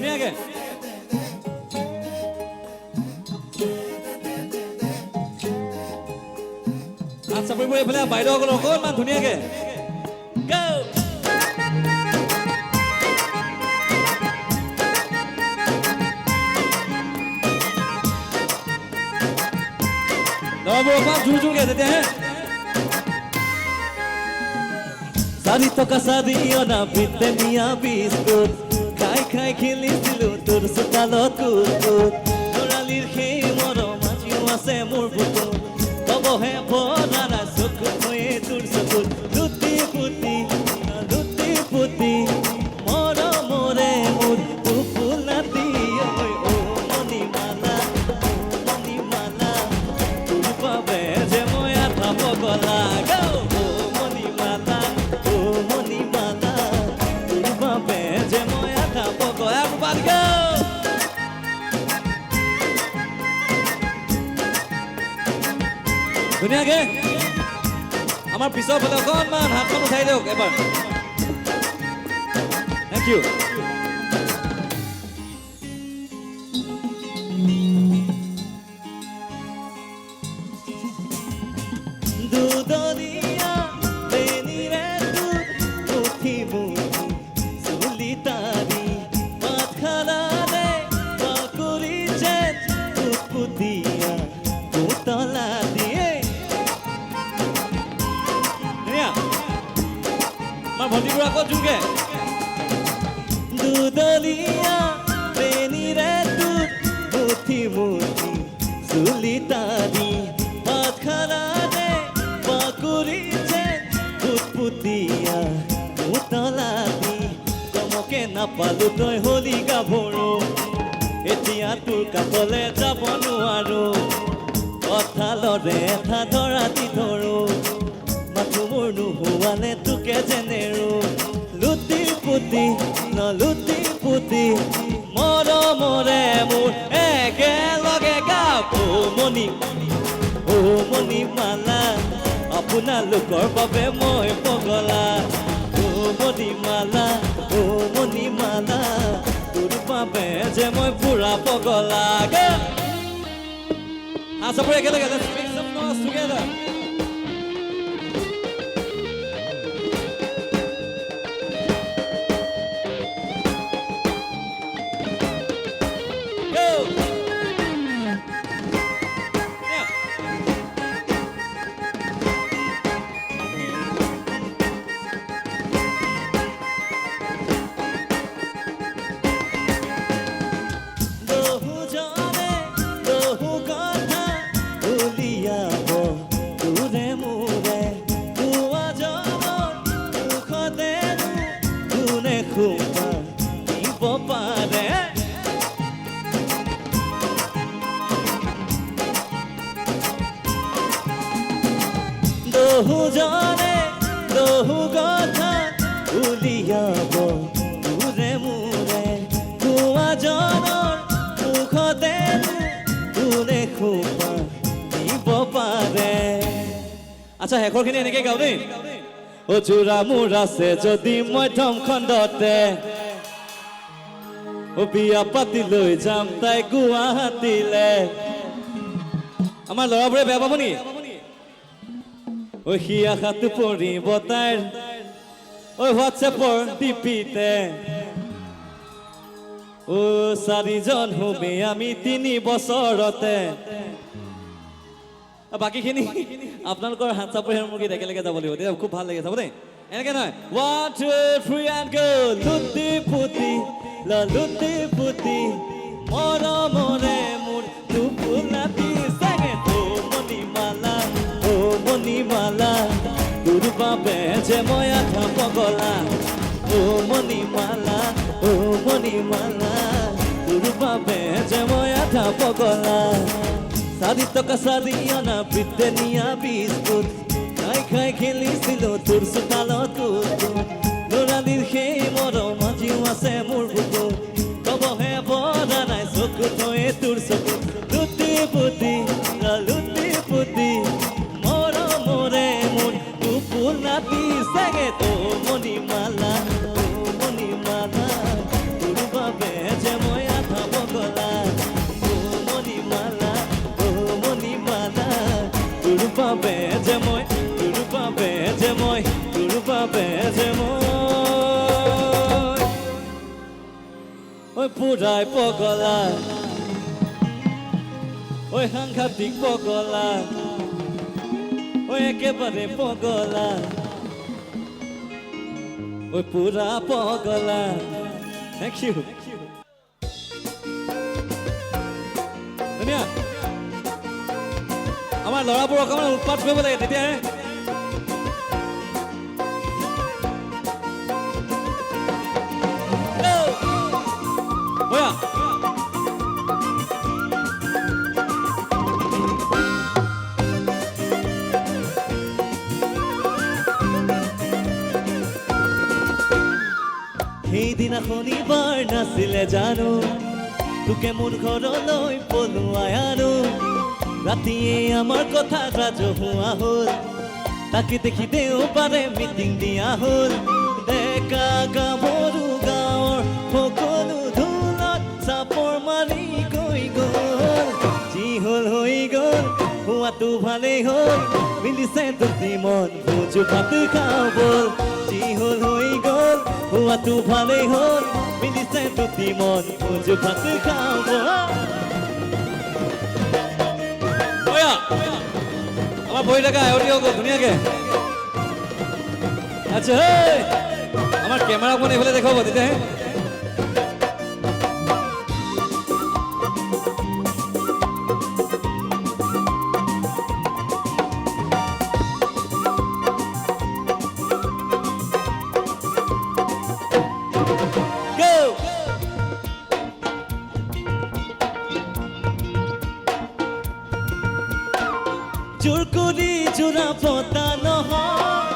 ধুনীয়াকে আচ্ছা পৰিবোৰ এইফালে বাইদেউসকল অকণমান ধুনীয়াকে ল'ৰাবোৰ অকণমান জোৰ জোৰকে তেতিয়াহে চাৰি টকা চাৰি অনা ব্ৰিটেনিয়া বিস্কুট খাই খাই খেলিছিলো তোৰ চোতালত ল'ৰালিৰ সেই মৰম আজিও আছে মোৰ বুকুত কবহে পৰা নাই চকুত হৈয়ে তোৰ চকুত লুটি পুতি মৰমৰে মোৰ ফুল নাতি অ মণিমালা তোৰ বাবে যে মই আধা পগলা ধুনীয়াকে আমাৰ পিছৰ ফালে অকণমান হাতখন উঠাই দিয়ক এবাৰ থেংক ইউ দুদলীয়া বেনিৰে মুঠি মুঠি চুলি তাৰি ভাত খালাৰে বাকৰি যেন ফুটফুটীয়া পুতলা দিয়ে ভণ্টিবোৰ আকৌ জোৰকে দুদলীয়া বেনিৰে মুঠি মুঠি চুলি তাৰি ভাত খালাৰে বাকৰি যেন ফুটফুটীয়া পুতলা দি কমকে নাপালো তই হলি গাভৰু এতিয়া তোৰ কাষলে যাব নোৱাৰো কঁঠালৰে এটা ধৰা দি ধৰো মাথো মোৰ নোহোৱালে তোকে যেনেৰো লুটি পুতি মৰমৰে মোৰ একেলগে গাওঁ ও মণিমালা আপোনালোকৰ বাবে মই পগলা ও মণিমালা তোৰ বাবে যে মই পুৰা পগলা আচাবোৰ একেলগে let's make some noise together বহু কথা উলিয়াব তোৰে মোৰে কোৱা জনৰ মুখতে কোনে খোপা দিব পাৰে আচ্ছা শেষৰখিনি এনেকৈ গাওঁ দেই অ জোৰা মোৰ আছে যদি মধ্যম খণ্ডতে অ বিয়া পাতি লৈ যাম তাই গুৱাহাটীলে আমাৰ ল'ৰাবোৰে বেয়া পাব নেকি ঐ সি আশাটো পৰিব তাইৰ ঐ হোৱাটছএপৰ ডিপিতে ও চাৰিজন হোমে আমি 3 বছৰতে বাকীখিনি আপোনালোকৰ হাত চাপৰি মোৰ গীত একেলগে যাব লাগিব তেতিয়া খুব ভাল লাগে চাব দেই এনেকৈ নহয় 1 2 3 and go লুটি পুতি মৰমৰে মোৰ ফুল নাতি চাগে মণিমালা তোৰ বাবে যে মই আধা পগলা ও মণিমালা তোৰ বাবে যে মই আধা পগলা 4 টকা 4 অনা ব্ৰিটেনিয়া বিস্কুট খাই খাই খেলিছিলো তোৰ চোতালত ল'ৰালিৰ সেই মৰম আজিও আছে মোৰ বুকুত কবহে পৰা নাই চকুত হৈয়ে তোৰ চকুত লুটি পুতি মৰমৰে মোৰ ফুল নাতি চাগে তো মণিমালা তোৰ বাবে যে ওই পুৰাই পগলা ওই সাংঘাতিক পগলা ওই একেবাৰে পগলা ওই পুৰা পগলা থ্যাংক ইউ ধুনীয়া আমাৰ ল'ৰাবোৰ অকণমান উৎপাত কৰিব লাগে তেতিয়াহে বয়া সেইদিনা শনিবাৰ নাছিলে জানো তোকে মোৰ ঘৰলৈ পলুৱাই আনো ৰাতিয়ে আমাৰ কথা ৰাজহুৱা হ'ল তাকে দেখি দেওবাৰে মিটিং দিয়া হ'ল ডেকা গাভৰু গাঁৱৰ সকলো ঢোলত চাপৰ মাৰি গৈ গ'ল যি হ'ল হৈ গ'ল হোৱাটো ভালেই হ'ল মিলিছে দুটি মন ভোজ ভাত খাওঁ ব'ল যি হ'ল হৈ গ'ল হোৱাটো ভালেই হ'ল মিলিছে দুটি মন ভোজ ভাত খাওঁ ব'ল আমাৰ বহি থকা এওঁতি হৈ গ'ল ধুনীয়াকে আচ্ছা হেই আমাৰ কেমেৰা অকণ এইফালে দেখুৱাব তেতিয়াহে জোৰ কৰি জোৰা পতা নহয়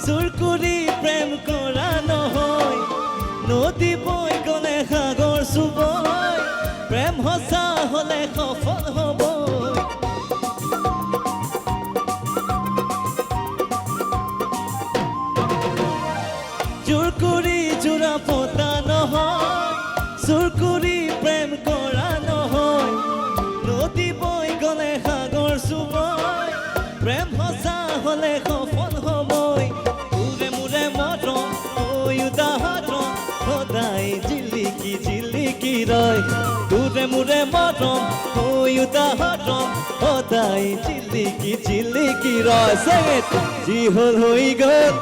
জোৰ কৰি প্ৰেম কৰা নহয় নদী বৈ গ'লে সাগৰ চুবই প্ৰেম সঁচা হ'লে সফল হ'ব জোৰ কৰি জোৰা পতা নহয় জোৰ কৰি প্ৰেম কৰা নহয় নদী বৈ গ'লে সাগৰ চুবই প্ৰেম সঁচা হ'লে সফল হ'বই মূৰে মূৰে মৰম হৈ উদাহৰণ সদায় জিলিকি জিলিকি ৰয় মূৰে মূৰে মৰম হৈ উদাহৰণ সদায় জিলিকি জিলিকি ৰয় যি হ'ল হৈ গ'ল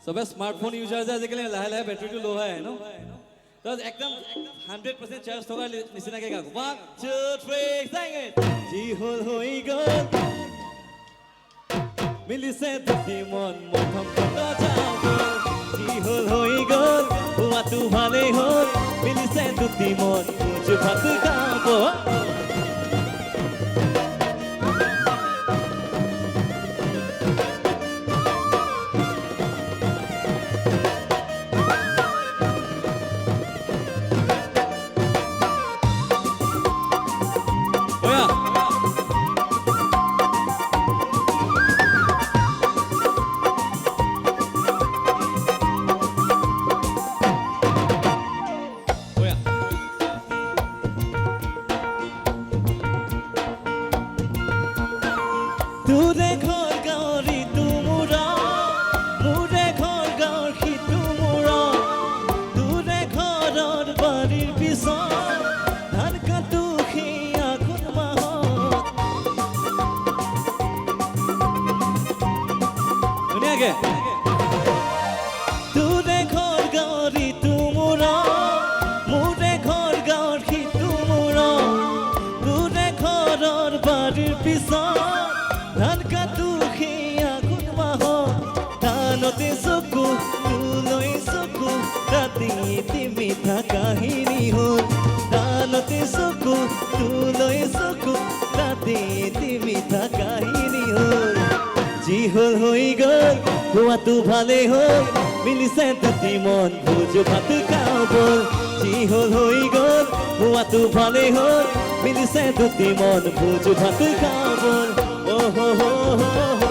চবে স্মাৰ্টফোন ইউজাৰ যে আজিকালি লাহে লাহে বেটাৰীটো ল' হয় ন একদম 100% চাৰ্জ থকাৰ নিচিনাকে গাব 1 2 3 sing it যি হ'ল হৈ গ'ল মিলিছে দুটি মন মথম যাব যি হ'ল হৈ গ'ল হোৱাটো ভালেই হ'ল মিলিছে দুটি মন ভোজ ভাত খাব তোৰে ঘৰ গাঁৱৰ ইটো মূৰা মোৰে ঘৰ গাঁৱৰ সিটো মূৰা তোৰে ঘৰৰ বাৰীৰ পিছত ধান কাটো সেই আঘোণ মাহত ধুনীয়াকে তোৰে ঘৰ গাঁৱৰ ইটো মূৰা মোৰে ঘৰ গাঁৱৰ সিটো মূৰা তোৰে ঘৰৰ বাৰীৰ পিছত ধান কাটো সেই আঘোণ মাহত ধানতে চকু তোলৈ চকু ৰাতি মিঠা কাহিনী হ'ল ধানতে চকু তোলৈ চকু ৰাতি মিঠা কাহিনী হ'ল যি হ'ল হৈ গ'ল হোৱাটো ভালেই হ'ল মিলিছে দুটি মন ভোজ ভাত খাওঁ ব'ল যি হ'ল হৈ গ'ল হোৱাটো ভালেই হ'ল মিলিছে দুটি মন ভোজ ভাত খাওঁ ব'ল Oh, ho, ho, ho, ho.